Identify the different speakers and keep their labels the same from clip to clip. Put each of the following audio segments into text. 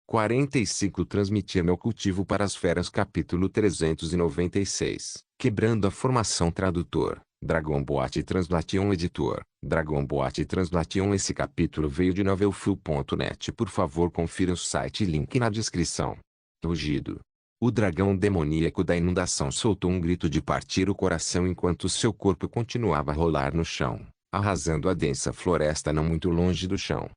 Speaker 1: 45 Transmitir meu cultivo para as feras. Capítulo 396 Quebrando a formação. Tradutor Dragon Boat Translation. Editor Dragon Boat Translation. Esse capítulo veio de novelfull.net. Por favor, confira o site, link na descrição. Rugido. O dragão demoníaco da inundação soltou um grito de partir o coração enquanto seu corpo continuava a rolar no chão, arrasando a densa floresta não muito longe do chão.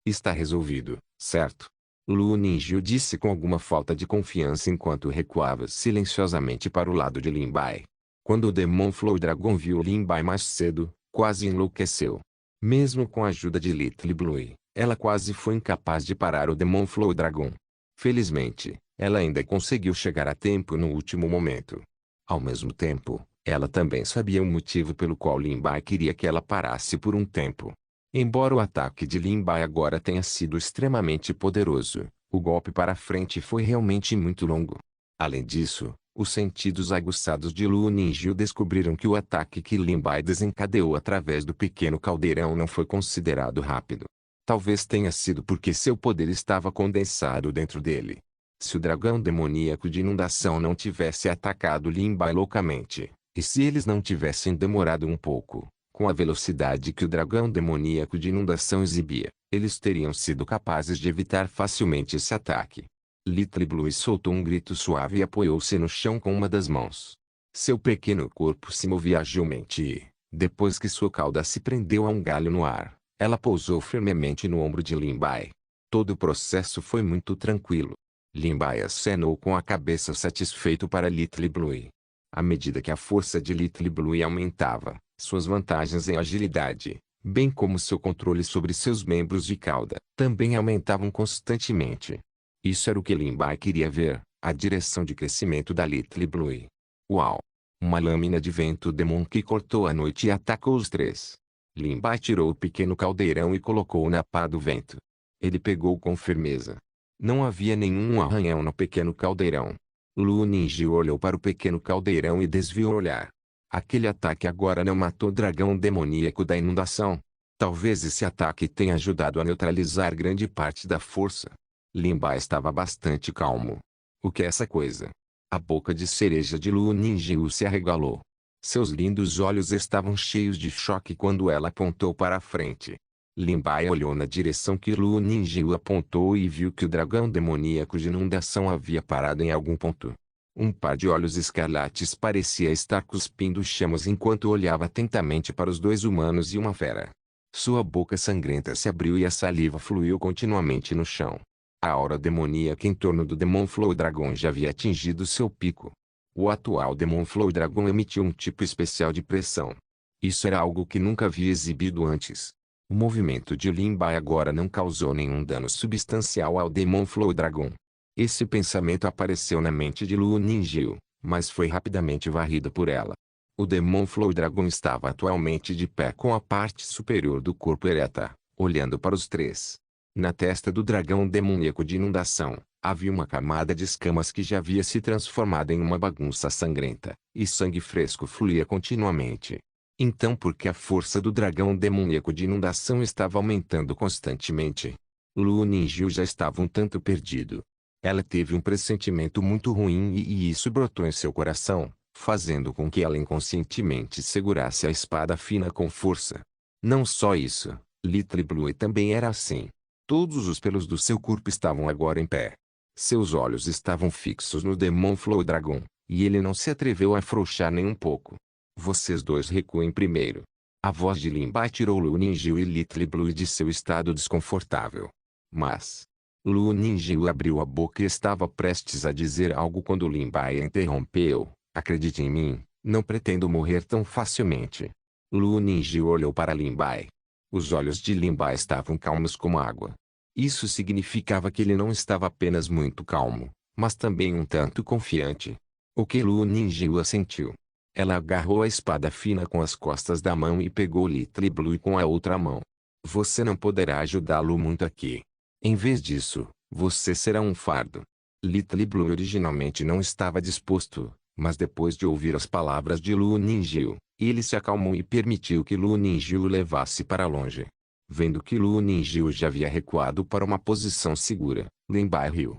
Speaker 1: Está resolvido, certo? Lu Ninjio disse com alguma falta de confiança enquanto recuava silenciosamente para o lado de Lin Bai. Quando o Demon Flow Dragon viu Lin Bai mais cedo, quase enlouqueceu. Mesmo com a ajuda de Little Blue, ela quase foi incapaz de parar o Demon Flow Dragon. Felizmente, ela ainda conseguiu chegar a tempo no último momento. Ao mesmo tempo, ela também sabia o motivo pelo qual Lin Bai queria que ela parasse por um tempo. Embora o ataque de Lin Bai agora tenha sido extremamente poderoso, o golpe para frente foi realmente muito longo. Além disso, os sentidos aguçados de Lu Ninjio descobriram que o ataque que Lin Bai desencadeou através do pequeno caldeirão não foi considerado rápido. Talvez tenha sido porque seu poder estava condensado dentro dele. Se o dragão demoníaco de inundação não tivesse atacado Lin Bai loucamente, e se eles não tivessem demorado um pouco, com a velocidade que o dragão demoníaco de inundação exibia, eles teriam sido capazes de evitar facilmente esse ataque. Little Blue soltou um grito suave e apoiou-se no chão com uma das mãos. Seu pequeno corpo se movia agilmente e, depois que sua cauda se prendeu a um galho no ar, ela pousou firmemente no ombro de Lin Bai. Todo o processo foi muito tranquilo. Lin Bai acenou com a cabeça satisfeito para Little Blue. À medida que a força de Little Blue aumentava, suas vantagens em agilidade, bem como seu controle sobre seus membros de cauda, também aumentavam constantemente. Isso era o que Lin Bai queria ver, a direção de crescimento da Little Blue. Uau! Uma lâmina de vento demon que cortou a noite e atacou os três. Lin Bai tirou o pequeno caldeirão e colocou-o na pá do vento. Ele pegou com firmeza. Não havia nenhum arranhão no pequeno caldeirão. Lu Ninjio olhou para o pequeno caldeirão e desviou o olhar. Aquele ataque agora não matou o dragão demoníaco da inundação. Talvez esse ataque tenha ajudado a neutralizar grande parte da força. Lin Bai estava bastante calmo. O que é essa coisa? A boca de cereja de Lu Ninjio se arregalou. Seus lindos olhos estavam cheios de choque quando ela apontou para a frente. Lin Bai olhou na direção que Lu Ninjio apontou e viu que o dragão demoníaco de inundação havia parado em algum ponto. Um par de olhos escarlates parecia estar cuspindo chamas enquanto olhava atentamente para os dois humanos e uma fera. Sua boca sangrenta se abriu e a saliva fluiu continuamente no chão. A aura demoníaca em torno do Demon Flow Dragon já havia atingido seu pico. O atual Demon Flow Dragon emitiu um tipo especial de pressão. Isso era algo que nunca havia exibido antes. O movimento de Lin Bai agora não causou nenhum dano substancial ao Demon Flow Dragon. Esse pensamento apareceu na mente de Lu Ninjio, mas foi rapidamente varrido por ela. O Demon Flow Dragon estava atualmente de pé com a parte superior do corpo ereta, olhando para os três. Na testa do dragão demoníaco de inundação, havia uma camada de escamas que já havia se transformado em uma bagunça sangrenta, e sangue fresco fluía continuamente. Então por que a força do dragão demoníaco de inundação estava aumentando constantemente? Lu Ninjio já estava um tanto perdido. Ela teve um pressentimento muito ruim e isso brotou em seu coração, fazendo com que ela inconscientemente segurasse a espada fina com força. Não só isso, Little Blue também era assim. Todos os pelos do seu corpo estavam agora em pé. Seus olhos estavam fixos no Demon Flow Dragon, e ele não se atreveu a afrouxar nem um pouco. Vocês dois recuem primeiro. A voz de Lin Bai tirou Lu Ninjio e Little Blue de seu estado desconfortável. Mas Lu Ninjio abriu a boca e estava prestes a dizer algo quando Lin Bai a interrompeu. Acredite em mim, não pretendo morrer tão facilmente. Lu Ninjio olhou para Lin Bai. Os olhos de Lin Bai estavam calmos como água. Isso significava que ele não estava apenas muito calmo, mas também um tanto confiante. O que Lu Ninjio assentiu. Ela agarrou a espada fina com as costas da mão e pegou Little Blue com a outra mão. Você não poderá ajudá-lo muito aqui. Em vez disso, você será um fardo. Little Blue originalmente não estava disposto, mas depois de ouvir as palavras de Lu Ninjio, ele se acalmou e permitiu que Lu Ninjio o levasse para longe. Vendo que Lu Ninjil já havia recuado para uma posição segura, Lin Bai riu.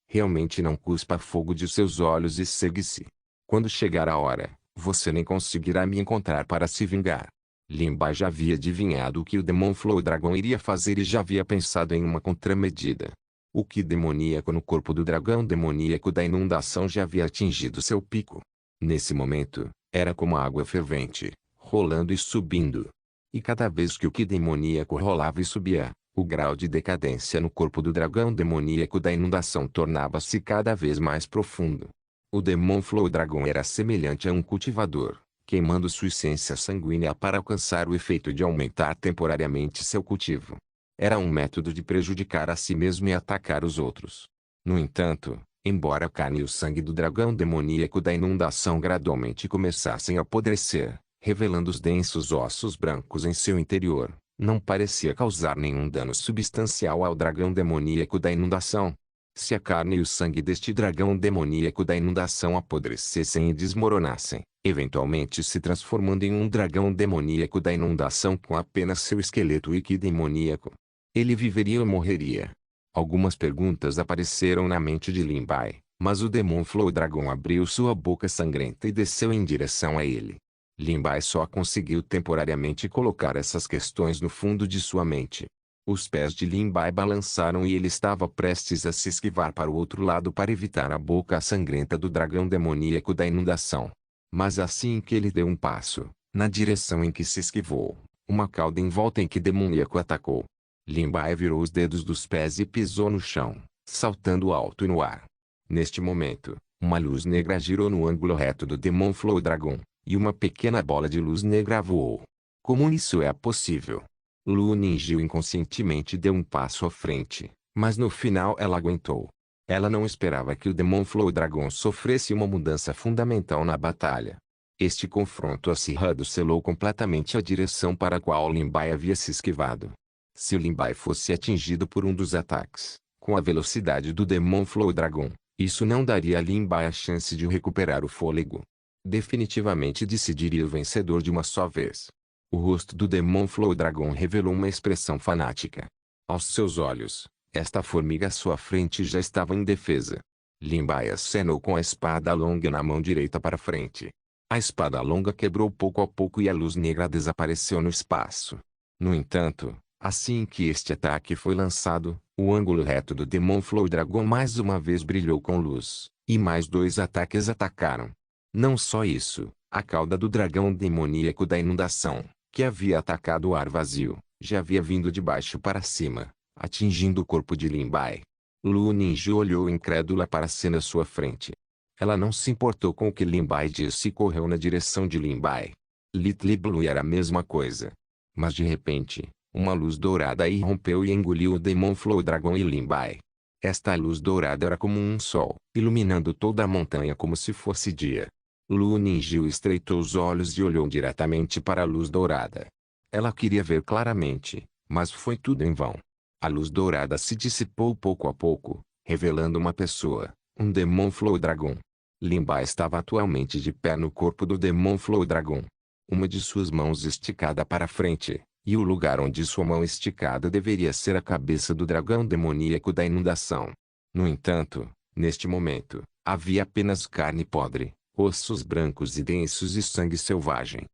Speaker 1: Realmente não cuspa fogo de seus olhos e segue-se. Quando chegar a hora, você nem conseguirá me encontrar para se vingar. Lin Bai já havia adivinhado o que o Demon Flow Dragon iria fazer e já havia pensado em uma contramedida. O Ki demoníaco no corpo do dragão demoníaco da inundação já havia atingido seu pico. Nesse momento, era como água fervente, rolando e subindo. E cada vez que o Ki demoníaco rolava e subia, o grau de decadência no corpo do dragão demoníaco da inundação tornava-se cada vez mais profundo. O Demon Flow Dragon era semelhante a um cultivador, queimando sua essência sanguínea para alcançar o efeito de aumentar temporariamente seu cultivo. Era um método de prejudicar a si mesmo e atacar os outros. No entanto, embora a carne e o sangue do dragão demoníaco da inundação gradualmente começassem a apodrecer, revelando os densos ossos brancos em seu interior, não parecia causar nenhum dano substancial ao dragão demoníaco da inundação. Se a carne e o sangue deste dragão demoníaco da inundação apodrecessem e desmoronassem, eventualmente se transformando em um dragão demoníaco da inundação com apenas seu esqueleto e Ki demoníaco, ele viveria ou morreria? Algumas perguntas apareceram na mente de Lin Bai, mas o Demon Flow Dragon abriu sua boca sangrenta e desceu em direção a ele. Lin Bai só conseguiu temporariamente colocar essas questões no fundo de sua mente. Os pés de Lin Bai balançaram e ele estava prestes a se esquivar para o outro lado para evitar a boca sangrenta do dragão demoníaco da inundação. Mas assim que ele deu um passo, na direção em que se esquivou, uma cauda em volta em que demoníaco atacou. Lin Bai virou os dedos dos pés e pisou no chão, saltando alto e no ar. Neste momento, uma luz negra girou no ângulo reto do Demon Flow Dragon, e uma pequena bola de luz negra voou. Como isso é possível? Lu Ninjil inconscientemente deu um passo à frente, mas no final ela aguentou. Ela não esperava que o Demon Flow Dragon sofresse uma mudança fundamental na batalha. Este confronto acirrado selou completamente a direção para a qual Lin Bai havia se esquivado. Se Lin Bai fosse atingido por um dos ataques, com a velocidade do Demon Flow Dragon, isso não daria a Lin Bai a chance de recuperar o fôlego. Definitivamente decidiria o vencedor de uma só vez. O rosto do Demon Flow Dragon revelou uma expressão fanática. Aos seus olhos, esta formiga à sua frente já estava indefesa. Lin Bai acenou com a espada longa na mão direita para frente. A espada longa quebrou pouco a pouco e a luz negra desapareceu no espaço. No entanto, assim que este ataque foi lançado, o ângulo reto do Demon Flow Dragon mais uma vez brilhou com luz, e mais dois ataques atacaram. Não só isso, a cauda do dragão demoníaco da inundação, que havia atacado o ar vazio, já havia vindo de baixo para cima, atingindo o corpo de Lin Bai. Lu Ninja olhou incrédula para a cena à sua frente. Ela não se importou com o que Lin Bai disse e correu na direção de Lin Bai. Little Blue era a mesma coisa. Mas de repente, uma luz dourada irrompeu e engoliu o Demon Flow Dragon e Lin Bai. Esta luz dourada era como um sol, iluminando toda a montanha como se fosse dia. Lu Ninjil estreitou os olhos e olhou diretamente para a luz dourada. Ela queria ver claramente, mas foi tudo em vão. A luz dourada se dissipou pouco a pouco, revelando uma pessoa, um Demon Flow Dragon. Lin Bai estava atualmente de pé no corpo do Demon Flow Dragon. Uma de suas mãos esticada para frente, e o lugar onde sua mão esticada deveria ser a cabeça do dragão demoníaco da inundação. No entanto, neste momento, havia apenas carne podre, ossos brancos e densos e sangue selvagem.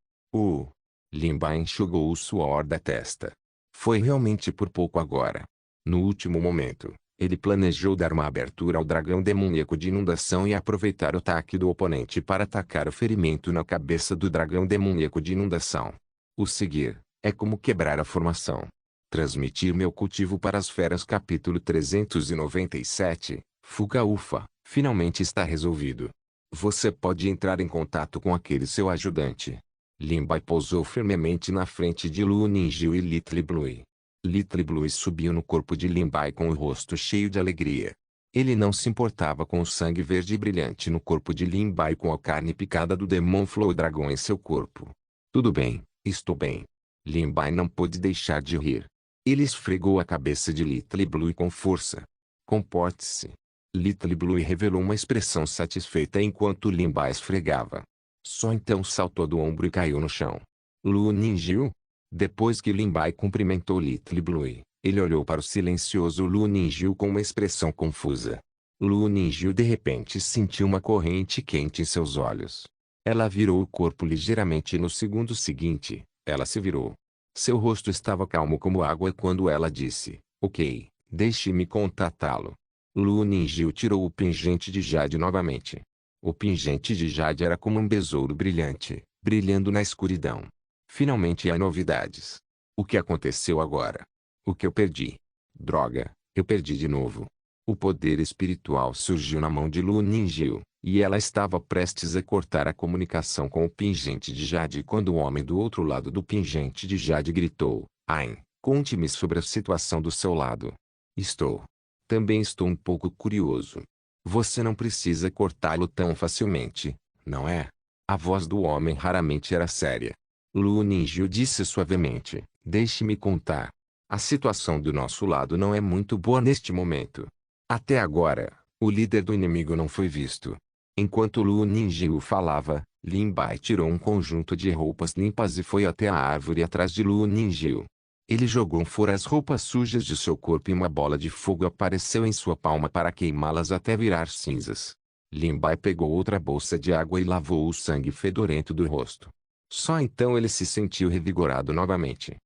Speaker 1: Lin Bai enxugou o suor da testa. Foi realmente por pouco agora. No último momento, ele planejou dar uma abertura ao dragão demoníaco de inundação e aproveitar o ataque do oponente para atacar o ferimento na cabeça do dragão demoníaco de inundação. O seguir é como quebrar a formação. Transmitir meu cultivo para as feras capítulo 397, Fuga Ufa, finalmente está resolvido. Você pode entrar em contato com aquele seu ajudante. Lin Bai pousou firmemente na frente de Lu Ninjil e Little Blue. Little Blue subiu no corpo de Lin Bai com o rosto cheio de alegria. Ele não se importava com o sangue verde brilhante no corpo de Lin Bai com a carne picada do Demon Flow Dragon em seu corpo. Tudo bem, estou bem. Lin Bai não pôde deixar de rir. Ele esfregou a cabeça de Little Blue com força. Comporte-se. Little Blue revelou uma expressão satisfeita enquanto Lin Bai esfregava. Só então saltou do ombro e caiu no chão. Lu Ninjil? Depois que Lin Bai cumprimentou Little Blue, ele olhou para o silencioso Lu Ninjil com uma expressão confusa. Lu Ninjil de repente sentiu uma corrente quente em seus olhos. Ela virou o corpo ligeiramente e no segundo seguinte, ela se virou. Seu rosto estava calmo como água quando ela disse, ok, deixe-me contatá-lo. Lu Ninjil tirou o pingente de jade novamente. O pingente de jade era como um besouro brilhante, brilhando na escuridão. Finalmente há novidades. O que aconteceu agora? O que eu perdi? Droga, eu perdi de novo. O poder espiritual surgiu na mão de Lu Ninjil, e ela estava prestes a cortar a comunicação com o pingente de jade quando o homem do outro lado do pingente de jade gritou, Ain, conte-me sobre a situação do seu lado. Também estou um pouco curioso. Você não precisa cortá-lo tão facilmente, não é? A voz do homem raramente era séria. Lu Ninjil disse suavemente, deixe-me contar. A situação do nosso lado não é muito boa neste momento. Até agora, o líder do inimigo não foi visto. Enquanto Lu Ninjil falava, Lin Bai tirou um conjunto de roupas limpas e foi até a árvore atrás de Lu Ninjil. Ele jogou fora as roupas sujas de seu corpo e uma bola de fogo apareceu em sua palma para queimá-las até virar cinzas. Lin Bai pegou outra bolsa de água e lavou o sangue fedorento do rosto. Só então ele se sentiu revigorado novamente.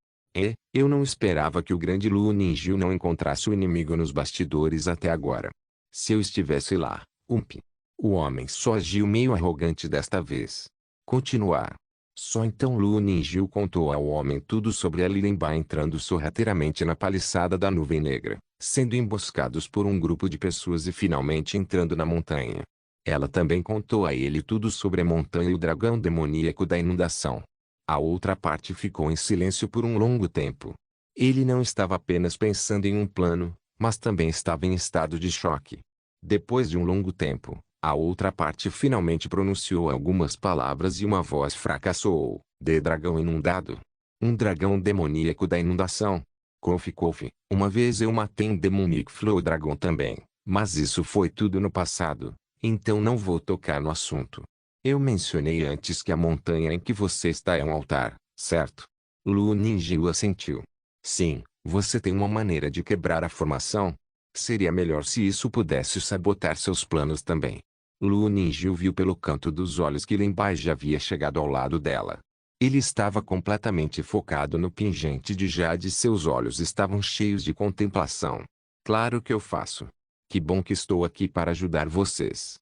Speaker 1: Eu não esperava que o grande Lu Ninjil não encontrasse o inimigo nos bastidores até agora. Se eu estivesse lá, O homem só agiu meio arrogante desta vez. Continuar. Só então Lu Ninjil contou ao homem tudo sobre Lin Bai entrando sorrateiramente na paliçada da nuvem negra, sendo emboscados por um grupo de pessoas e finalmente entrando na montanha. Ela também contou a ele tudo sobre a montanha e o dragão demoníaco da inundação. A outra parte ficou em silêncio por um longo tempo. Ele não estava apenas pensando em um plano, mas também estava em estado de choque. Depois de um longo tempo, a outra parte finalmente pronunciou algumas palavras e uma voz fraca soou, de dragão inundado. Um dragão demoníaco da inundação. Kofi, uma vez eu matei um Demonic Flow Dragon também, mas isso foi tudo no passado, então não vou tocar no assunto. Eu mencionei antes que a montanha em que você está é um altar, certo? Lu Ninjil assentiu. Sim, você tem uma maneira de quebrar a formação? Seria melhor se isso pudesse sabotar seus planos também. Lu Ninjil viu pelo canto dos olhos que Lin Bai já havia chegado ao lado dela. Ele estava completamente focado no pingente de jade e seus olhos estavam cheios de contemplação. Claro que eu faço. Que bom que estou aqui para ajudar vocês.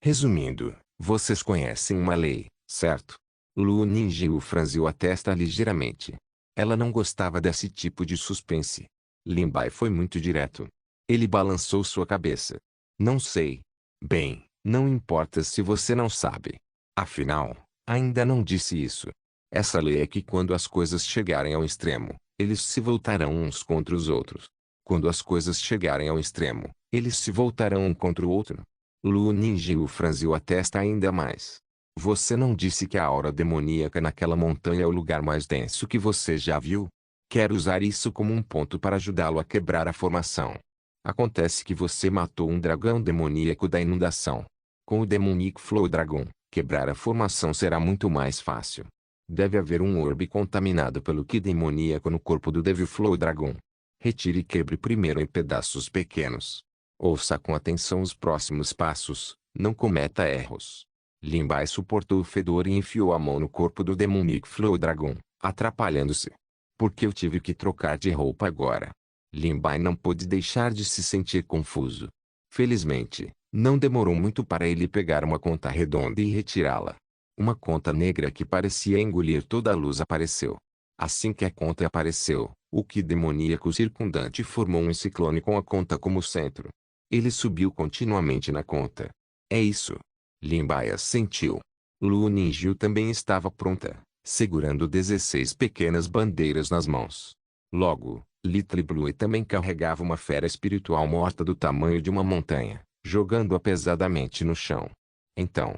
Speaker 1: Resumindo, vocês conhecem uma lei, certo? Lu Ninjil franziu a testa ligeiramente. Ela não gostava desse tipo de suspense. Lin Bai foi muito direto. Ele balançou sua cabeça. Não sei. Bem, não importa se você não sabe. Afinal, ainda não disse isso. Essa lei é que quando as coisas chegarem ao extremo, eles se voltarão uns contra os outros. Quando as coisas chegarem ao extremo, eles se voltarão um contra o outro. Lu Ninjil franziu a testa ainda mais. Você não disse que a aura demoníaca naquela montanha é o lugar mais denso que você já viu? Quero usar isso como um ponto para ajudá-lo a quebrar a formação. Acontece que você matou um dragão demoníaco da inundação. Com o Demonic Flow Dragon, quebrar a formação será muito mais fácil. Deve haver um orbe contaminado pelo Ki demoníaco no corpo do Devil Flow Dragon. Retire e quebre primeiro em pedaços pequenos. Ouça com atenção os próximos passos, não cometa erros. Lin Bai suportou o fedor e enfiou a mão no corpo do Demonic Flow Dragon, atrapalhando-se. Por que eu tive que trocar de roupa agora? Lin Bai não pôde deixar de se sentir confuso. Felizmente, não demorou muito para ele pegar uma conta redonda e retirá-la. Uma conta negra que parecia engolir toda a luz apareceu. Assim que a conta apareceu, o Ki demoníaco circundante formou um ciclone com a conta como centro. Ele subiu continuamente na conta. É isso. Lin Bai assentiu. Lu Ninjil também estava pronta, segurando 16 pequenas bandeiras nas mãos. Logo, Little Blue também carregava uma fera espiritual morta do tamanho de uma montanha, jogando-a pesadamente no chão. Então,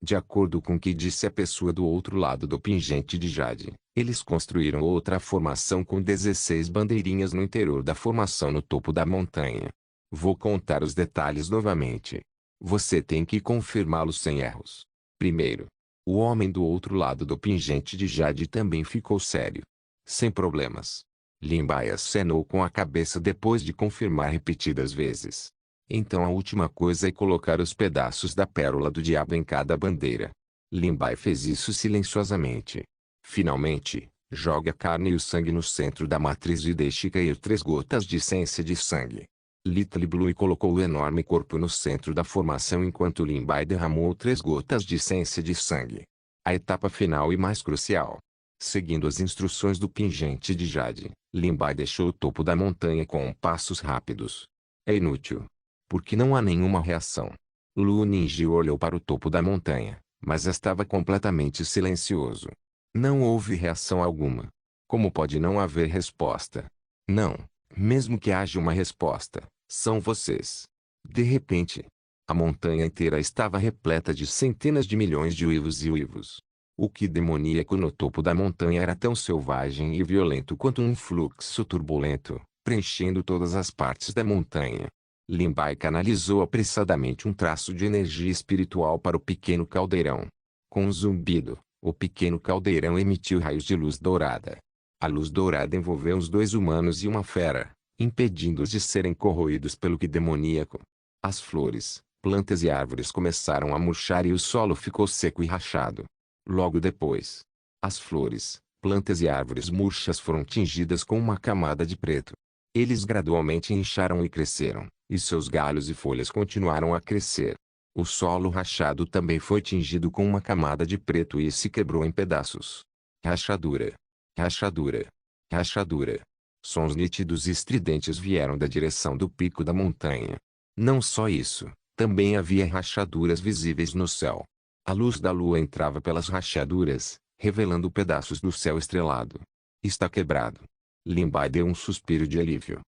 Speaker 1: de acordo com o que disse a pessoa do outro lado do pingente de jade, eles construíram outra formação com 16 bandeirinhas no interior da formação no topo da montanha. Vou contar os detalhes novamente. Você tem que confirmá-los sem erros. Primeiro, O homem do outro lado do pingente de jade também ficou sério. Sem problemas. Lin Bai acenou com a cabeça depois de confirmar repetidas vezes. Então a última coisa é colocar os pedaços da pérola do diabo em cada bandeira. Lin Bai fez isso silenciosamente. Finalmente, jogue a carne e o sangue no centro da matriz e deixe cair 3 gotas de essência de sangue. Little Blue colocou o enorme corpo no centro da formação enquanto Lin Bai derramou 3 gotas de essência de sangue. A etapa final e mais crucial. Seguindo as instruções do pingente de jade, Lin Bai deixou o topo da montanha com passos rápidos. É inútil. Porque não há nenhuma reação. Lu Ninji olhou para o topo da montanha, mas estava completamente silencioso. Não houve reação alguma. Como pode não haver resposta? Não, mesmo que haja uma resposta, são vocês. De repente, a montanha inteira estava repleta de centenas de milhões de uivos e uivos. O que demoníaco no topo da montanha era tão selvagem e violento quanto um fluxo turbulento, preenchendo todas as partes da montanha. Lin Bai canalizou apressadamente um traço de energia espiritual para o pequeno caldeirão. Com um zumbido, o pequeno caldeirão emitiu raios de luz dourada. A luz dourada envolveu os 2 humanos e uma fera, impedindo-os de serem corroídos pelo que demoníaco. As flores, plantas e árvores começaram a murchar e o solo ficou seco e rachado. Logo depois, as flores, plantas e árvores murchas foram tingidas com uma camada de preto. Eles gradualmente incharam e cresceram, e seus galhos e folhas continuaram a crescer. O solo rachado também foi tingido com uma camada de preto e se quebrou em pedaços. Rachadura. Rachadura. Rachadura. Sons nítidos e estridentes vieram da direção do pico da montanha. Não só isso, também havia rachaduras visíveis no céu. A luz da lua entrava pelas rachaduras, revelando pedaços do céu estrelado. Está quebrado. Lin Bai deu um suspiro de alívio.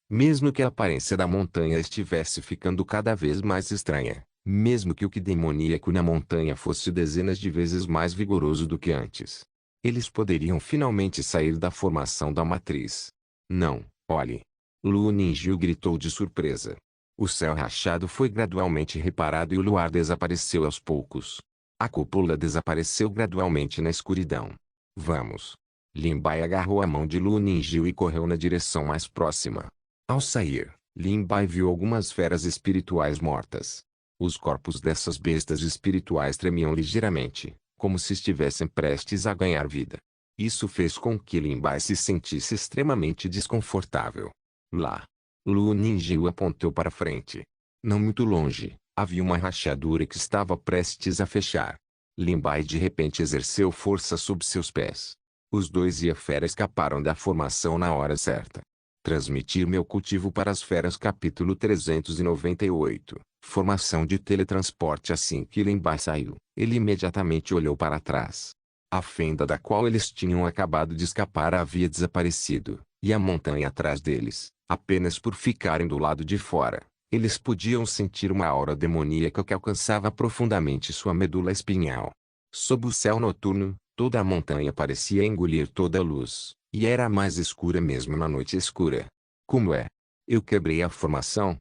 Speaker 1: Mesmo que a aparência da montanha estivesse ficando cada vez mais estranha, mesmo que o que demoníaco na montanha fosse dezenas de vezes mais vigoroso do que antes, eles poderiam finalmente sair da formação da matriz. Não, olhe! Lu Ninjil gritou de surpresa. O céu rachado foi gradualmente reparado e o luar desapareceu aos poucos. A cúpula desapareceu gradualmente na escuridão. Vamos! Lin Bai agarrou a mão de Lu Ninjil e correu na direção mais próxima. Ao sair, Lin Bai viu algumas feras espirituais mortas. Os corpos dessas bestas espirituais tremiam ligeiramente, como se estivessem prestes a ganhar vida. Isso fez com que Lin Bai se sentisse extremamente desconfortável. Lá. Lu Ninjil apontou para frente. Não muito longe, havia uma rachadura que estava prestes a fechar. Lin Bai de repente exerceu força sob seus pés. Os dois e a fera escaparam da formação na hora certa. Transmitir meu cultivo para as feras capítulo 398. Formação de teletransporte. Assim que Lin Bai saiu, ele imediatamente olhou para trás. A fenda da qual eles tinham acabado de escapar havia desaparecido, e a montanha atrás deles, apenas por ficarem do lado de fora, eles podiam sentir uma aura demoníaca que alcançava profundamente sua medula espinhal. Sob o céu noturno, toda a montanha parecia engolir toda a luz, e era mais escura mesmo na noite escura. Como é? Eu quebrei a formação?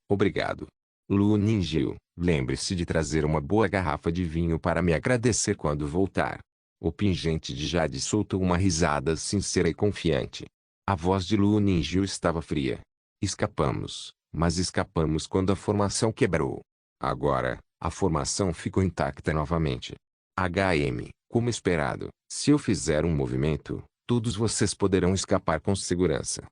Speaker 1: Obrigado. Lu Ninjil, lembre-se de trazer uma boa garrafa de vinho para me agradecer quando voltar. O pingente de jade soltou uma risada sincera e confiante. A voz de Lu Ninjil estava fria. Escapamos, mas escapamos quando a formação quebrou. Agora, a formação ficou intacta novamente. Como esperado, se eu fizer um movimento, todos vocês poderão escapar com segurança.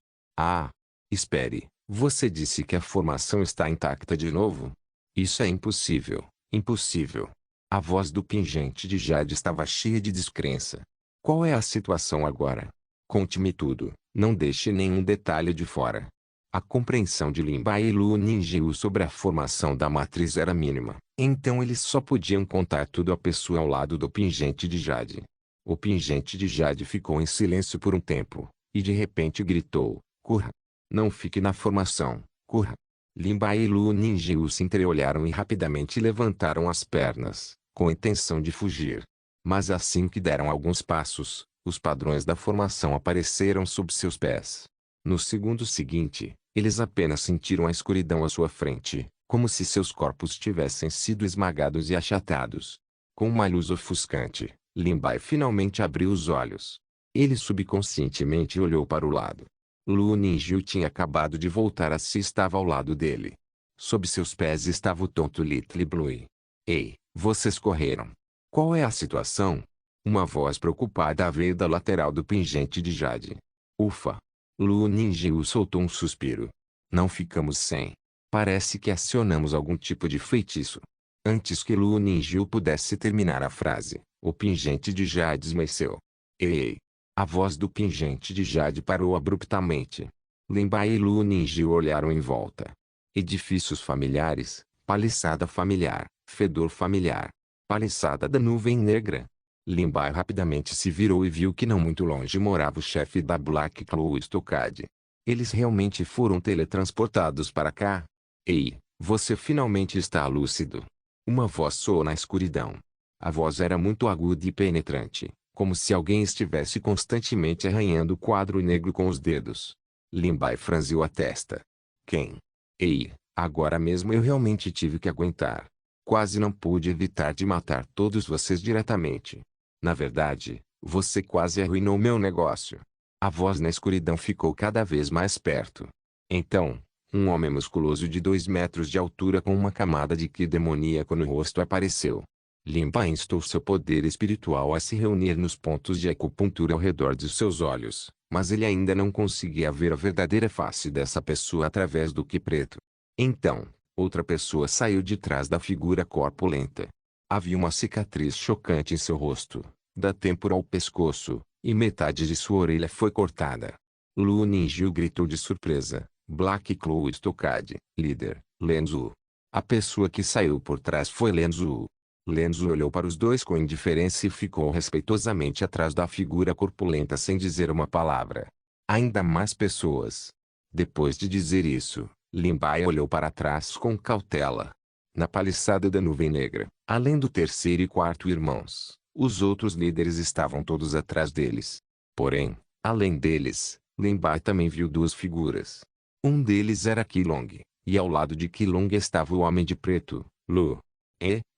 Speaker 1: Espere, você disse que a formação está intacta de novo? Isso é impossível, impossível. A voz do pingente de jade estava cheia de descrença. Qual é a situação agora? Conte-me tudo, não deixe nenhum detalhe de fora. A compreensão de Lin Bai e Lu Ninjil sobre a formação da matriz era mínima, então eles só podiam contar tudo à pessoa ao lado do pingente de jade. O pingente de jade ficou em silêncio por um tempo, e de repente gritou, corra! Não fique na formação, corra! Lin Bai e Lu Ninjil se entreolharam e rapidamente levantaram as pernas, com a intenção de fugir. Mas assim que deram alguns passos, os padrões da formação apareceram sob seus pés. No segundo seguinte, eles apenas sentiram a escuridão à sua frente, como se seus corpos tivessem sido esmagados e achatados. Com uma luz ofuscante, Lin Bai finalmente abriu os olhos. Ele subconscientemente olhou para o lado. Lu Ninjil tinha acabado de voltar a si e estava ao lado dele. Sob seus pés estava o tonto Little Blue. Ei, vocês correram. Qual é a situação? Uma voz preocupada veio da lateral do pingente de jade. Ufa! Lu Ninjil soltou um suspiro. Não ficamos sem. Parece que acionamos algum tipo de feitiço. Antes que Lu Ninjil pudesse terminar a frase, o pingente de jade esmaeceu. Ei! A voz do pingente de jade parou abruptamente. Lin Bai e Lu Ninjil olharam em volta. Edifícios familiares, paliçada familiar, fedor familiar. Paliçada da nuvem negra. Lin Bai rapidamente se virou e viu que não muito longe morava o chefe da Black Claw Stockade. Eles realmente foram teletransportados para cá? Ei, você finalmente está lúcido. Uma voz soou na escuridão. A voz era muito aguda e penetrante, como se alguém estivesse constantemente arranhando o quadro negro com os dedos. Lin Bai franziu a testa. Quem? Ei, agora mesmo eu realmente tive que aguentar. Quase não pude evitar de matar todos vocês diretamente. Na verdade, você quase arruinou meu negócio. A voz na escuridão ficou cada vez mais perto. Então, um homem musculoso de 2 metros de altura com uma camada de ki demoníaco no rosto apareceu. Lin Bai instou seu poder espiritual a se reunir nos pontos de acupuntura ao redor de seus olhos, mas ele ainda não conseguia ver a verdadeira face dessa pessoa através do ki preto. Então, outra pessoa saiu de trás da figura corpulenta. Havia uma cicatriz chocante em seu rosto, da têmpora ao pescoço, e metade de sua orelha foi cortada. Lu Ninjil gritou de surpresa. Black Claw Stockade, líder, Len Zhu. A pessoa que saiu por trás foi Len Zhu. Len Zhu olhou para os dois com indiferença e ficou respeitosamente atrás da figura corpulenta sem dizer uma palavra. Ainda mais pessoas. Depois de dizer isso, Lin Bai olhou para trás com cautela. Na paliçada da nuvem negra, além do terceiro e quarto irmãos, os outros líderes estavam todos atrás deles. Porém, além deles, Lin Bai também viu duas figuras. Um deles era Qilong, e ao lado de Qilong estava o Homem de Preto, Lu.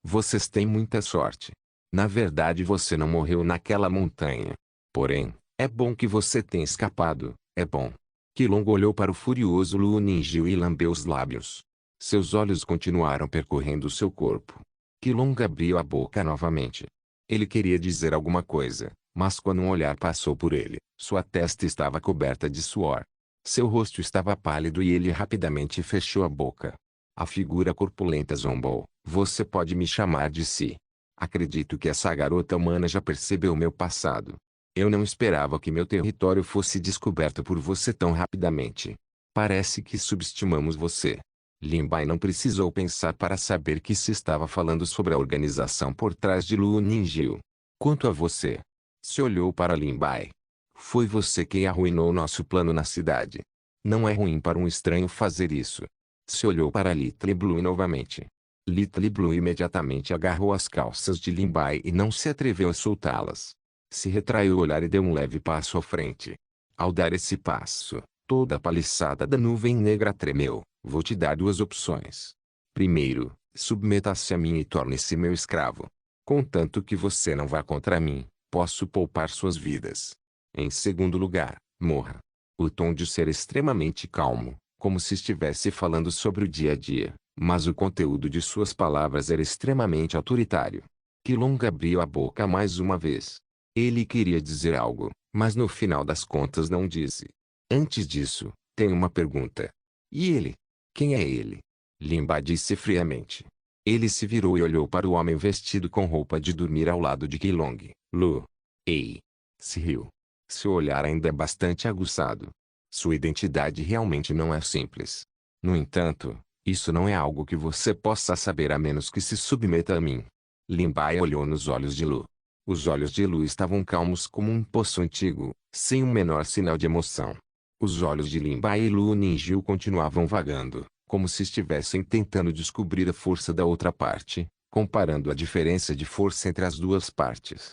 Speaker 1: Vocês têm muita sorte. Na verdade você não morreu naquela montanha. Porém, é bom que você tenha escapado, é bom. Qilong olhou para o furioso Lu Ninjil e lambeu os lábios. Seus olhos continuaram percorrendo seu corpo. Qilong abriu a boca novamente. Ele queria dizer alguma coisa, mas quando um olhar passou por ele, sua testa estava coberta de suor. Seu rosto estava pálido e ele rapidamente fechou a boca. A figura corpulenta zombou. Você pode me chamar de Si. Acredito que essa garota humana já percebeu meu passado. Eu não esperava que meu território fosse descoberto por você tão rapidamente. Parece que subestimamos você. Lin Bai não precisou pensar para saber que se estava falando sobre a organização por trás de Lu Ninjil. Quanto a você, se olhou para Lin Bai. Foi você quem arruinou nosso plano na cidade. Não é ruim para um estranho fazer isso. Se olhou para Little Blue novamente. Little Blue imediatamente agarrou as calças de Lin Bai e não se atreveu a soltá-las. Se retraiu o olhar e deu um leve passo à frente. Ao dar esse passo, toda a paliçada da nuvem negra tremeu. Vou te dar duas opções. Primeiro, submeta-se a mim e torne-se meu escravo. Contanto que você não vá contra mim, posso poupar suas vidas. Em segundo lugar, morra. O tom de ser extremamente calmo, como se estivesse falando sobre o dia a dia, mas o conteúdo de suas palavras era extremamente autoritário. Qilong abriu a boca mais uma vez. Ele queria dizer algo, mas no final das contas não disse. Antes disso, tenho uma pergunta. E ele? Quem é ele? Lin Bai disse friamente. Ele se virou e olhou para o homem vestido com roupa de dormir ao lado de Qilong. Lu. Ei. Se riu. Seu olhar ainda é bastante aguçado. Sua identidade realmente não é simples. No entanto, isso não é algo que você possa saber a menos que se submeta a mim. Lin Bai olhou nos olhos de Lu. Os olhos de Lu estavam calmos como um poço antigo, sem um menor sinal de emoção. Os olhos de Lin Bai e Lu Ninjil continuavam vagando, como se estivessem tentando descobrir a força da outra parte, comparando a diferença de força entre as duas partes.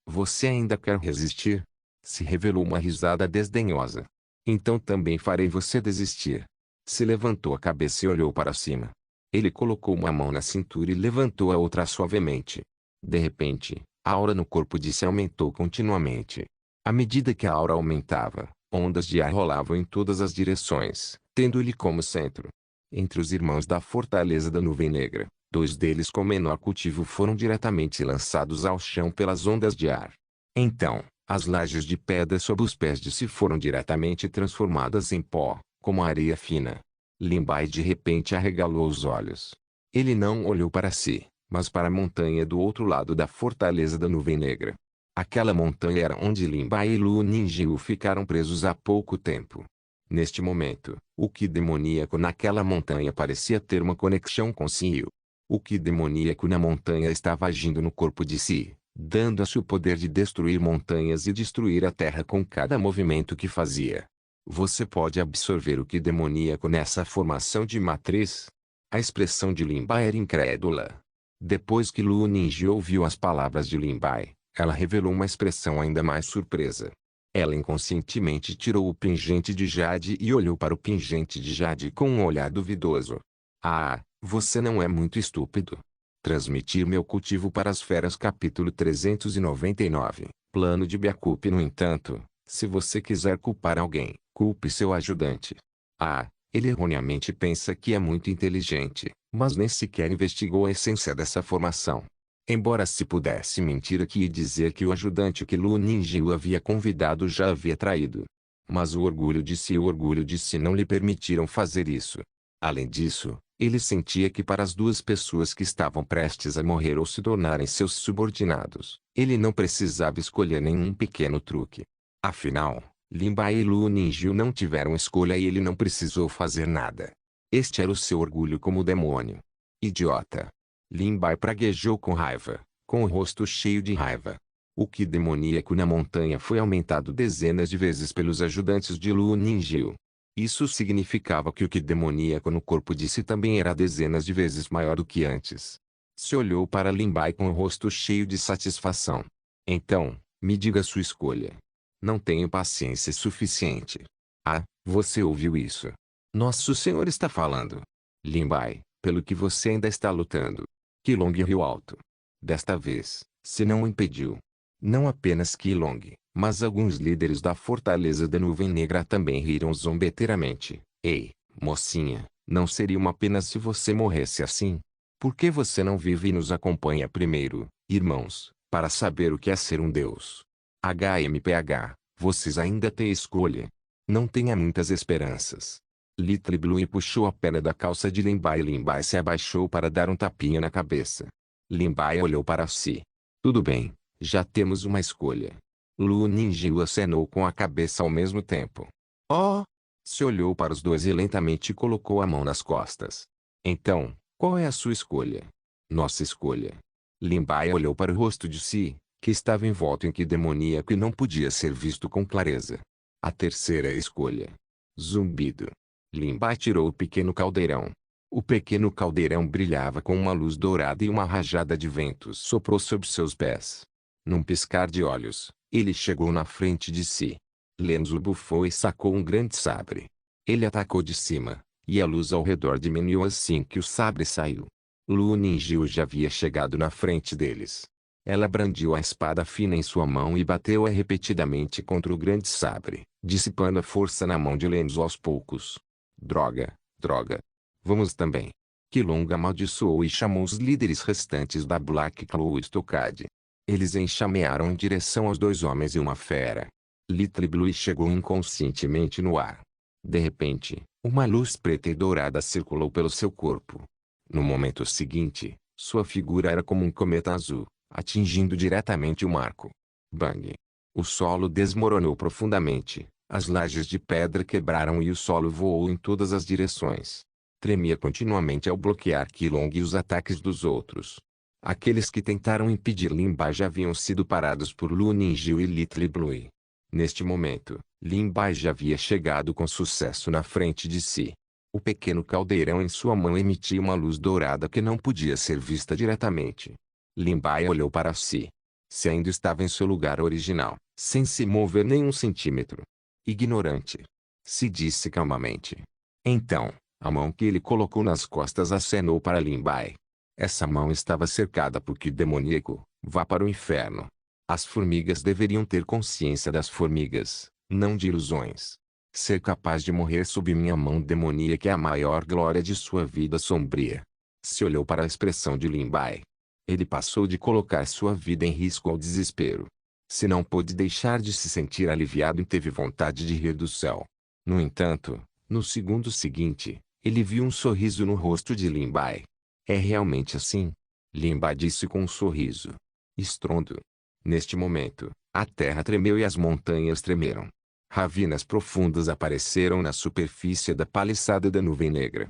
Speaker 1: Você ainda quer resistir? Se revelou uma risada desdenhosa. Então também farei você desistir. Se levantou a cabeça e olhou para cima. Ele colocou uma mão na cintura e levantou a outra suavemente. De repente, a aura no corpo de Si aumentou continuamente. À medida que a aura aumentava, ondas de ar rolavam em todas as direções, tendo-lhe como centro. Entre os irmãos da Fortaleza da Nuvem Negra, 2 deles com menor cultivo foram diretamente lançados ao chão pelas ondas de ar. Então, as lajes de pedra sob os pés de Si foram diretamente transformadas em pó, como areia fina. Lin Bai de repente arregalou os olhos. Ele não olhou para Si, mas para a montanha do outro lado da Fortaleza da Nuvem Negra. Aquela montanha era onde Lin Bai e Lu Ninjiu ficaram presos há pouco tempo. Neste momento, o Ki demoníaco naquela montanha parecia ter uma conexão com Si. O Ki demoníaco na montanha estava agindo no corpo de Si, dando a Si o poder de destruir montanhas e destruir a terra com cada movimento que fazia. Você pode absorver o Ki demoníaco nessa formação de matriz? A expressão de Lin Bai era incrédula. Depois que Lu Ninjiu ouviu as palavras de Lin Bai, ela revelou uma expressão ainda mais surpresa. Ela inconscientemente tirou o pingente de jade e olhou para o pingente de jade com um olhar duvidoso. Ah, você não é muito estúpido. Transmitir meu cultivo para as feras capítulo 399, plano de Byakup. No entanto, se você quiser culpar alguém, culpe seu ajudante. Ah, ele erroneamente pensa que é muito inteligente, mas nem sequer investigou a essência dessa formação. Embora se pudesse mentir aqui e dizer que o ajudante que Lu Ninjiu havia convidado já havia traído. Mas o orgulho de Si e o orgulho de Si não lhe permitiram fazer isso. Além disso, ele sentia que para as 2 pessoas que estavam prestes a morrer ou se tornarem seus subordinados, ele não precisava escolher nenhum pequeno truque. Afinal, Lin Bai e Lu Ninjiu não tiveram escolha e ele não precisou fazer nada. Este era o seu orgulho como demônio. Idiota! Lin Bai praguejou com raiva, com o rosto cheio de raiva. O Ki demoníaco na montanha foi aumentado dezenas de vezes pelos ajudantes de Lu Ninjiu. Isso significava que o Ki demoníaco no corpo de Si também era dezenas de vezes maior do que antes. Se olhou para Lin Bai com o rosto cheio de satisfação. Então, me diga sua escolha. Não tenho paciência suficiente. Ah, você ouviu isso? Nosso Senhor está falando. Lin Bai, pelo que você ainda está lutando. Qilong riu alto. Desta vez, Se não o impediu. Não apenas Qilong, mas alguns líderes da Fortaleza da Nuvem Negra também riram zombeteiramente. Ei, mocinha, não seria uma pena se você morresse assim? Por que você não vive e nos acompanha primeiro, irmãos, para saber o que é ser um deus? HMPH, vocês ainda têm escolha. Não tenha muitas esperanças. Little Blue puxou a perna da calça de Lin Bai e Lin Bai se abaixou para dar um tapinha na cabeça. Lin Bai olhou para Si. Tudo bem, já temos uma escolha. Lu Ninjiu acenou com a cabeça ao mesmo tempo. Oh! Se olhou para os 2 e lentamente colocou a mão nas costas. Então, qual é a sua escolha? Nossa escolha. Lin Bai olhou para o rosto de Si, que estava envolto em Ki demoníaco e não podia ser visto com clareza. A terceira escolha. Zumbido. Lin Bai tirou o pequeno caldeirão. O pequeno caldeirão brilhava com uma luz dourada e uma rajada de ventos soprou sobre seus pés. Num piscar de olhos, ele chegou na frente de Si. Lenzo bufou e sacou um grande sabre. Ele atacou de cima, e a luz ao redor diminuiu assim que o sabre saiu. Lu Ninjiu já havia chegado na frente deles. Ela brandiu a espada fina em sua mão e bateu-a repetidamente contra o grande sabre, dissipando a força na mão de Lenzo aos poucos. Droga, droga. Vamos também. Qilong amaldiçoou e chamou os líderes restantes da Black Claw Stockade. Eles enxamearam em direção aos 2 homens e uma fera. Little Blue chegou inconscientemente no ar. De repente, uma luz preta e dourada circulou pelo seu corpo. No momento seguinte, sua figura era como um cometa azul, atingindo diretamente o marco. Bang! O solo desmoronou profundamente. As lajes de pedra quebraram e o solo voou em todas as direções. Tremia continuamente ao bloquear Qilong e os ataques dos outros. Aqueles que tentaram impedir Lin Bai já haviam sido parados por Lu Ninjiu e Little Blue. Neste momento, Lin Bai já havia chegado com sucesso na frente de Si. O pequeno caldeirão em sua mão emitia uma luz dourada que não podia ser vista diretamente. Lin Bai olhou para Si. Si ainda estava em seu lugar original, sem se mover nem um centímetro. Ignorante. Se disse calmamente. Então, a mão que ele colocou nas costas acenou para Lin Bai. Essa mão estava cercada por Ki demoníaco, Vá para o inferno. As formigas deveriam ter consciência das formigas, não de ilusões. Ser capaz de morrer sob minha mão demoníaca é a maior glória de sua vida sombria. Se olhou para a expressão de Lin Bai. Ele passou de colocar sua vida em risco ao desespero. Se não pôde deixar de se sentir aliviado e teve vontade de rir do céu. No entanto, no segundo seguinte, ele viu um sorriso no rosto de Lin Bai. É realmente assim? Lin Bai disse com um sorriso. Estrondo. Neste momento, a terra tremeu e as montanhas tremeram. Ravinas profundas apareceram na superfície da paliçada da nuvem negra.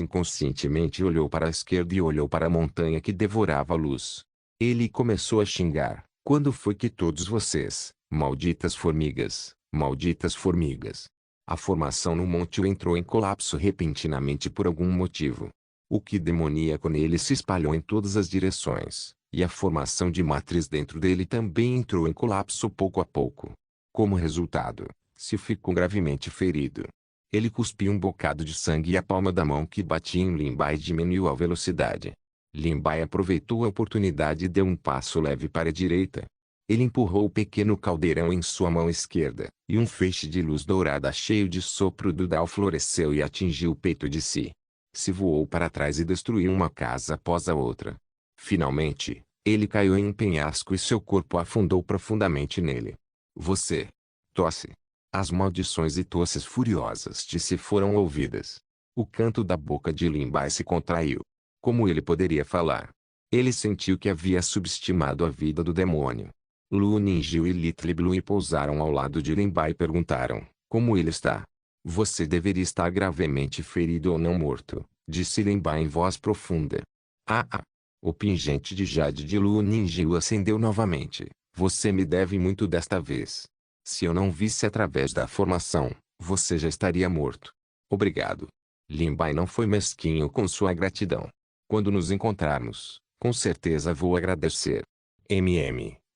Speaker 1: Inconscientemente olhou para a esquerda e olhou para a montanha que devorava a luz. Ele começou a xingar. Quando foi que todos vocês, malditas formigas, malditas formigas? A formação no monte entrou em colapso repentinamente por algum motivo. O que demoníaco nele se espalhou em todas as direções, e a formação de matriz dentro dele também entrou em colapso pouco a pouco. Como resultado, se ficou gravemente ferido. Ele cuspiu um bocado de sangue e a palma da mão que batia em Lin Bai diminuiu a velocidade. Lin Bai aproveitou a oportunidade e deu um passo leve para a direita. Ele empurrou o pequeno caldeirão em sua mão esquerda, e um feixe de luz dourada cheio de sopro do Dao floresceu e atingiu o peito de si. Se voou para trás e destruiu uma casa após a outra. Finalmente, ele caiu em um penhasco e seu corpo afundou profundamente nele. Você. Tosse. As maldições e tosses furiosas de se foram ouvidas. O canto da boca de Lin Bai se contraiu. Como ele poderia falar? Ele sentiu que havia subestimado a vida do demônio. Lu Ninjiu e Little Blue pousaram ao lado de Lin Bai e perguntaram, como ele está? Você deveria estar gravemente ferido ou não morto, disse Lin Bai em voz profunda. Ah! O pingente de jade de Lu Ninjiu acendeu novamente. Você me deve muito desta vez. Se eu não visse através da formação, você já estaria morto. Obrigado. Lin Bai não foi mesquinho com sua gratidão. Quando nos encontrarmos, com certeza vou agradecer.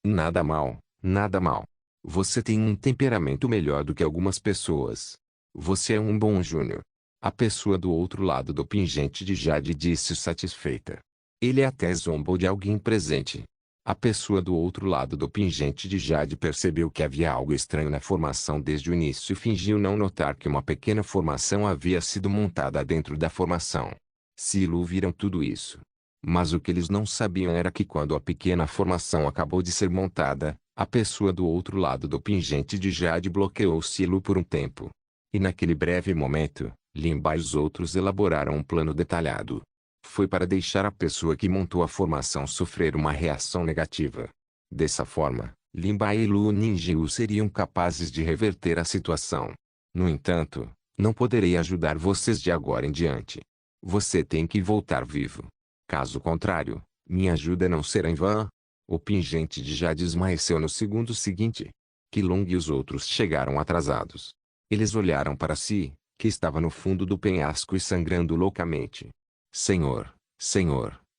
Speaker 1: Nada mal, nada mal. Você tem um temperamento melhor do que algumas pessoas. Você é um bom júnior. A pessoa do outro lado do pingente de jade disse satisfeita. Ele até zombou de alguém presente. A pessoa do outro lado do pingente de jade percebeu que havia algo estranho na formação desde o início e fingiu não notar que uma pequena formação havia sido montada dentro da formação. Silu viram tudo isso. Mas o que eles não sabiam era que quando a pequena formação acabou de ser montada, a pessoa do outro lado do pingente de jade bloqueou Silu por um tempo. E naquele breve momento, Lin Bai e os outros elaboraram um plano detalhado. Foi para deixar a pessoa que montou a formação sofrer uma reação negativa. Dessa forma, Lin Bai e Lu Ninjiu seriam capazes de reverter a situação. No entanto, não poderei ajudar vocês de agora em diante. Você tem que voltar vivo. Caso contrário, minha ajuda não será em vão. O pingente de jade esmaeceu no segundo seguinte. Qilong e os outros chegaram atrasados. Eles olharam para si, que estava no fundo do penhasco e sangrando loucamente. Senhor,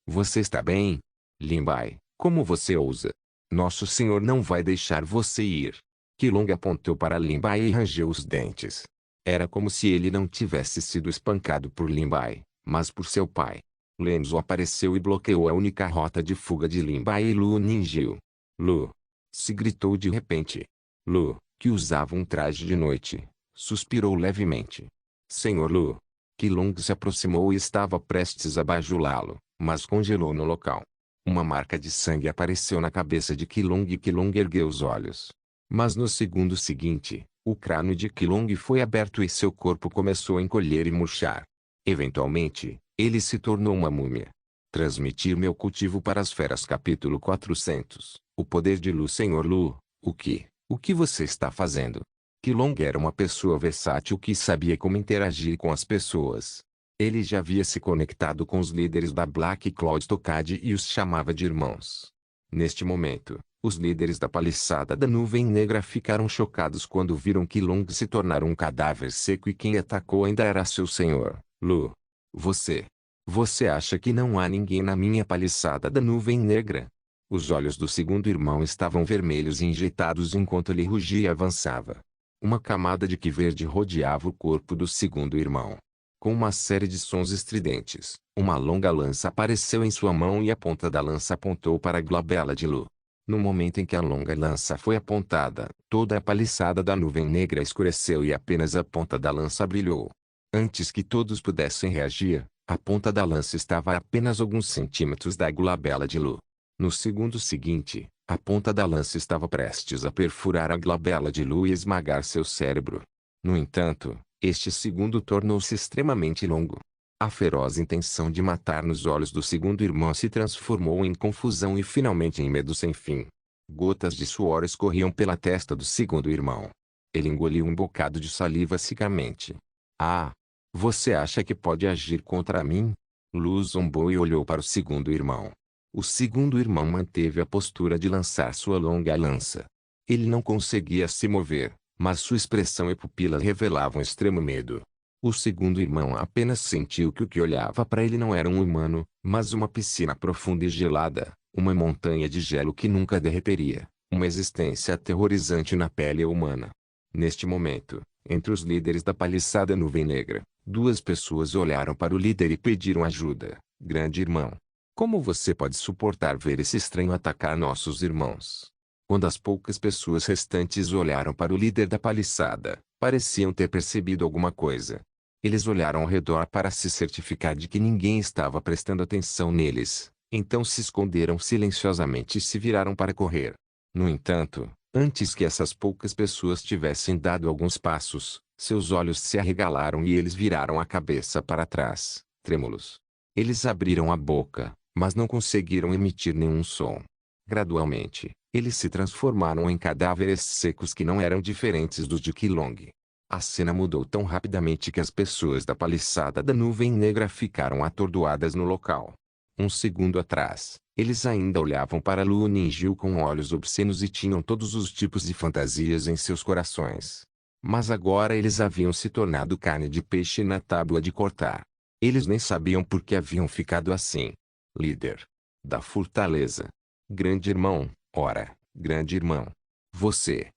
Speaker 1: você está bem? Lin Bai, como você ousa? Nosso senhor não vai deixar você ir. Qilong apontou para Lin Bai e rangeu os dentes. Era como se ele não tivesse sido espancado por Lin Bai, mas por seu pai. Lenzo apareceu e bloqueou a única rota de fuga de Lin Bai e Lu Ninjiu. Lu! Se gritou de repente. Lu, que usava um traje de noite, suspirou levemente. Senhor Lu! Qilong se aproximou e estava prestes a bajulá-lo, mas congelou no local. Uma marca de sangue apareceu na cabeça de Qilong e Qilong ergueu os olhos. Mas no segundo seguinte, o crânio de Qilong foi aberto e seu corpo começou a encolher e murchar. Eventualmente, ele se tornou uma múmia. Transmitir meu cultivo para as feras capítulo 400. O poder de Lu. Senhor Lu, o que você está fazendo? Qilong era uma pessoa versátil que sabia como interagir com as pessoas. Ele já havia se conectado com os líderes da Black Cloud Tokad e os chamava de irmãos. Neste momento, os líderes da paliçada da nuvem negra ficaram chocados quando viram Qilong se tornar um cadáver seco e quem atacou ainda era seu senhor, Lu. Você acha que não há ninguém na minha paliçada da nuvem negra? Os olhos do segundo irmão estavam vermelhos e injetados enquanto ele rugia e avançava. Uma camada de ki verde rodeava o corpo do segundo irmão. Com uma série de sons estridentes, uma longa lança apareceu em sua mão e a ponta da lança apontou para a glabela de Lu. No momento em que a longa lança foi apontada, toda a paliçada da nuvem negra escureceu e apenas a ponta da lança brilhou. Antes que todos pudessem reagir, a ponta da lança estava a apenas alguns centímetros da glabela de Lu. No segundo seguinte, a ponta da lança estava prestes a perfurar a glabela de Lu e esmagar seu cérebro. No entanto, este segundo tornou-se extremamente longo. A feroz intenção de matar nos olhos do segundo irmão se transformou em confusão e finalmente em medo sem fim. Gotas de suor escorriam pela testa do segundo irmão. Ele engoliu um bocado de saliva secamente. Ah! Você acha que pode agir contra mim? Lu zombou e olhou para o segundo irmão. O segundo irmão manteve a postura de lançar sua longa lança. Ele não conseguia se mover, mas sua expressão e pupilas revelavam extremo medo. O segundo irmão apenas sentiu que o que olhava para ele não era um humano, mas uma piscina profunda e gelada, uma montanha de gelo que nunca derreteria, uma existência aterrorizante na pele humana. Neste momento, entre os líderes da paliçada nuvem negra, duas pessoas olharam para o líder e pediram ajuda. Grande irmão, como você pode suportar ver esse estranho atacar nossos irmãos? Quando as poucas pessoas restantes olharam para o líder da paliçada, pareciam ter percebido alguma coisa. Eles olharam ao redor para se certificar de que ninguém estava prestando atenção neles, então se esconderam silenciosamente e se viraram para correr. No entanto, antes que essas poucas pessoas tivessem dado alguns passos, seus olhos se arregalaram e eles viraram a cabeça para trás, trêmulos. Eles abriram a boca, mas não conseguiram emitir nenhum som. Gradualmente, eles se transformaram em cadáveres secos que não eram diferentes dos de Qilong. A cena mudou tão rapidamente que as pessoas da paliçada da nuvem negra ficaram atordoadas no local. Um segundo atrás, eles ainda olhavam para Lu Ninjil com olhos obscenos e tinham todos os tipos de fantasias em seus corações. Mas agora eles haviam se tornado carne de peixe na tábua de cortar. Eles nem sabiam por que haviam ficado assim. Líder da fortaleza. Grande irmão, ora, grande irmão. Você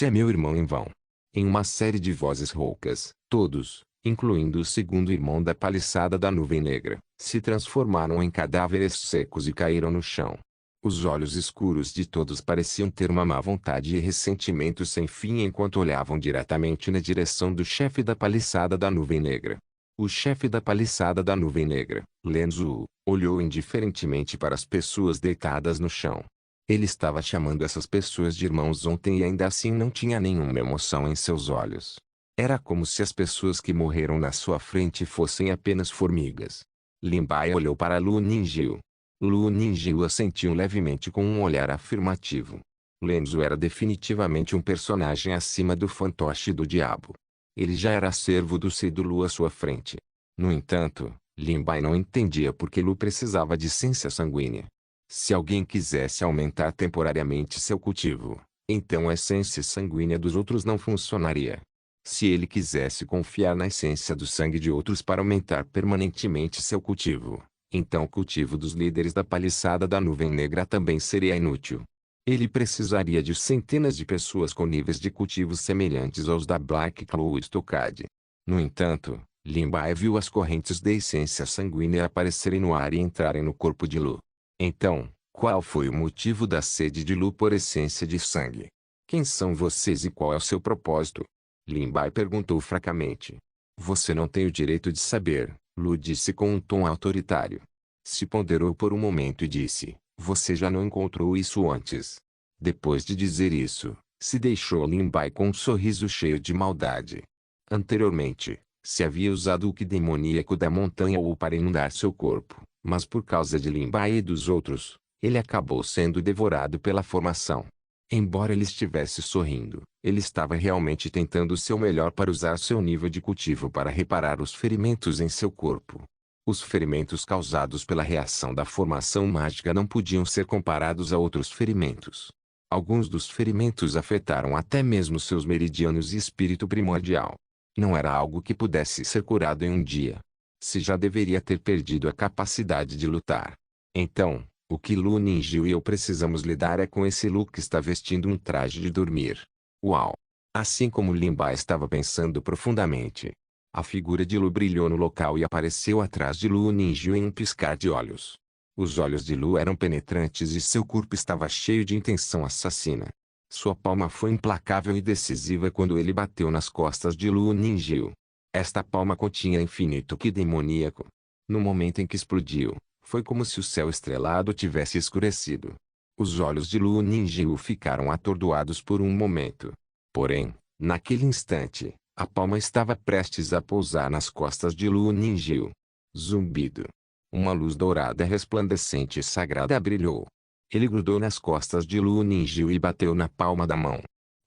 Speaker 1: é meu irmão em vão. Em uma série de vozes roucas, todos, incluindo o segundo irmão da paliçada da nuvem negra, se transformaram em cadáveres secos e caíram no chão. Os olhos escuros de todos pareciam ter uma má vontade e ressentimento sem fim enquanto olhavam diretamente na direção do chefe da paliçada da nuvem negra. O chefe da paliçada da nuvem negra, Len Zhu, olhou indiferentemente para as pessoas deitadas no chão. Ele estava chamando essas pessoas de irmãos ontem e ainda assim não tinha nenhuma emoção em seus olhos. Era como se as pessoas que morreram na sua frente fossem apenas formigas. Lin Bai olhou para Lu Ninjil. Lu Ninjil assentiu levemente com um olhar afirmativo. Len Zhu era definitivamente um personagem acima do fantoche do diabo. Ele já era servo do Sei do Lu à sua frente. No entanto, Lin Bai não entendia por que Lu precisava de essência sanguínea. Se alguém quisesse aumentar temporariamente seu cultivo, então a essência sanguínea dos outros não funcionaria. Se ele quisesse confiar na essência do sangue de outros para aumentar permanentemente seu cultivo, então o cultivo dos líderes da paliçada da nuvem negra também seria inútil. Ele precisaria de centenas de pessoas com níveis de cultivo semelhantes aos da Black Claw Stockade. No entanto, Lin Bai viu as correntes de essência sanguínea aparecerem no ar e entrarem no corpo de Lu. Então, qual foi o motivo da sede de Lu por essência de sangue? Quem são vocês e qual é o seu propósito? Lin Bai perguntou fracamente. Você não tem o direito de saber, Lu disse com um tom autoritário. Se ponderou por um momento e disse, você já não encontrou isso antes. Depois de dizer isso, se deixou Lin Bai com um sorriso cheio de maldade. Anteriormente, se havia usado o Qi demoníaco da montanha ou para inundar seu corpo, mas por causa de Lin Bai e dos outros, ele acabou sendo devorado pela formação. Embora ele estivesse sorrindo, ele estava realmente tentando o seu melhor para usar seu nível de cultivo para reparar os ferimentos em seu corpo. Os ferimentos causados pela reação da formação mágica não podiam ser comparados a outros ferimentos. Alguns dos ferimentos afetaram até mesmo seus meridianos e espírito primordial. Não era algo que pudesse ser curado em um dia. Se já deveria ter perdido a capacidade de lutar. Então, o que Lu Ninjil e eu precisamos lidar é com esse Lu que está vestindo um traje de dormir. Uau! Assim como Lin Bai estava pensando profundamente. A figura de Lu brilhou no local e apareceu atrás de Lu Ninjio em um piscar de olhos. Os olhos de Lu eram penetrantes e seu corpo estava cheio de intenção assassina. Sua palma foi implacável e decisiva quando ele bateu nas costas de Lu Ninjio. Esta palma continha infinito ki demoníaco. No momento em que explodiu, foi como se o céu estrelado tivesse escurecido. Os olhos de Lu Ninjio ficaram atordoados por um momento. Porém, naquele instante, a palma estava prestes a pousar nas costas de Lu Ninjio. Zumbido. Uma luz dourada resplandecente e sagrada brilhou. Ele grudou nas costas de Lu Ninjio e bateu na palma da mão.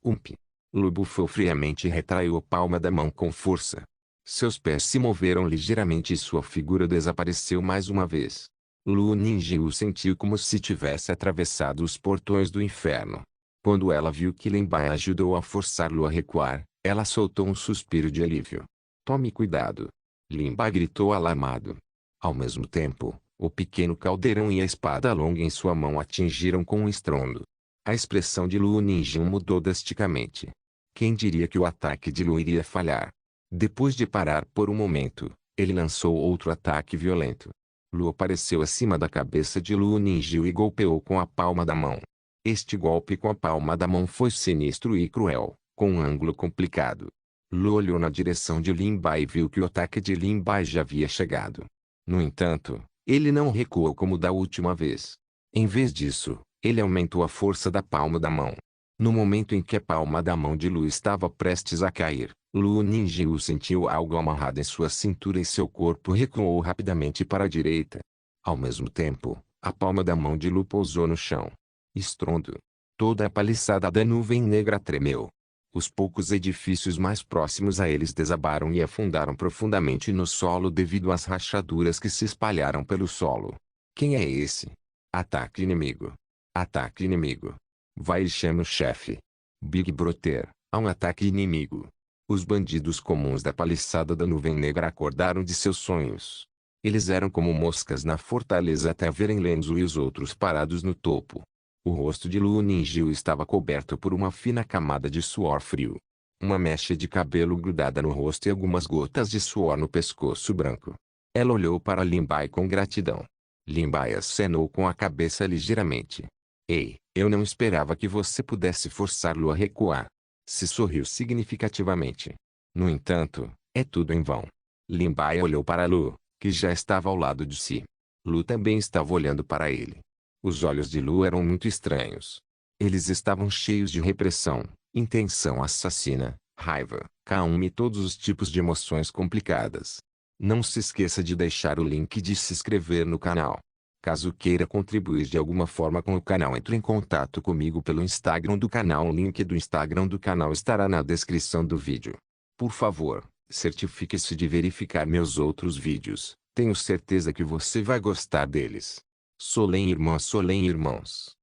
Speaker 1: Ump. Lu bufou friamente e retraiu a palma da mão com força. Seus pés se moveram ligeiramente e sua figura desapareceu mais uma vez. Lu Ninjio sentiu como se tivesse atravessado os portões do inferno. Quando ela viu que Lin Bai ajudou a forçar Lu a recuar, ela soltou um suspiro de alívio. Tome cuidado! Lin Bai gritou alarmado. Ao mesmo tempo, o pequeno caldeirão e a espada longa em sua mão atingiram com um estrondo. A expressão de Lu Ninjio mudou drasticamente. Quem diria que o ataque de Lu iria falhar? Depois de parar por um momento, ele lançou outro ataque violento. Lu apareceu acima da cabeça de Lu Ninjio e golpeou com a palma da mão. Este golpe com a palma da mão foi sinistro e cruel, com um ângulo complicado. Lu olhou na direção de Lin Bai e viu que o ataque de Lin Bai já havia chegado. No entanto, ele não recuou como da última vez. Em vez disso, ele aumentou a força da palma da mão. No momento em que a palma da mão de Lu estava prestes a cair, Lu Ninjio sentiu algo amarrado em sua cintura e seu corpo recuou rapidamente para a direita. Ao mesmo tempo, a palma da mão de Lu pousou no chão. Estrondo. Toda a paliçada da nuvem negra tremeu. Os poucos edifícios mais próximos a eles desabaram e afundaram profundamente no solo devido às rachaduras que se espalharam pelo solo. Quem é esse? Ataque inimigo. Ataque inimigo. Vai e chame o chefe. Big Brother, há um ataque inimigo. Os bandidos comuns da paliçada da nuvem negra acordaram de seus sonhos. Eles eram como moscas na fortaleza até verem Lenzo e os outros parados no topo. O rosto de Lu Ninjio estava coberto por uma fina camada de suor frio. Uma mecha de cabelo grudada no rosto e algumas gotas de suor no pescoço branco. Ela olhou para Lin Bai com gratidão. Lin Bai acenou com a cabeça ligeiramente. Ei, eu não esperava que você pudesse forçar Lu a recuar. Se sorriu significativamente. No entanto, é tudo em vão. Lin Bai olhou para Lu, que já estava ao lado de si. Lu também estava olhando para ele. Os olhos de Lu eram muito estranhos. Eles estavam cheios de repressão, intenção assassina, raiva, calma e todos os tipos de emoções complicadas. Não se esqueça de deixar o link de se inscrever no canal. Caso queira contribuir de alguma forma com o canal, entre em contato comigo pelo Instagram do canal. O link do Instagram do canal estará na descrição do vídeo. Por favor, certifique-se de verificar meus outros vídeos. Tenho certeza que você vai gostar deles. Solem irmãos.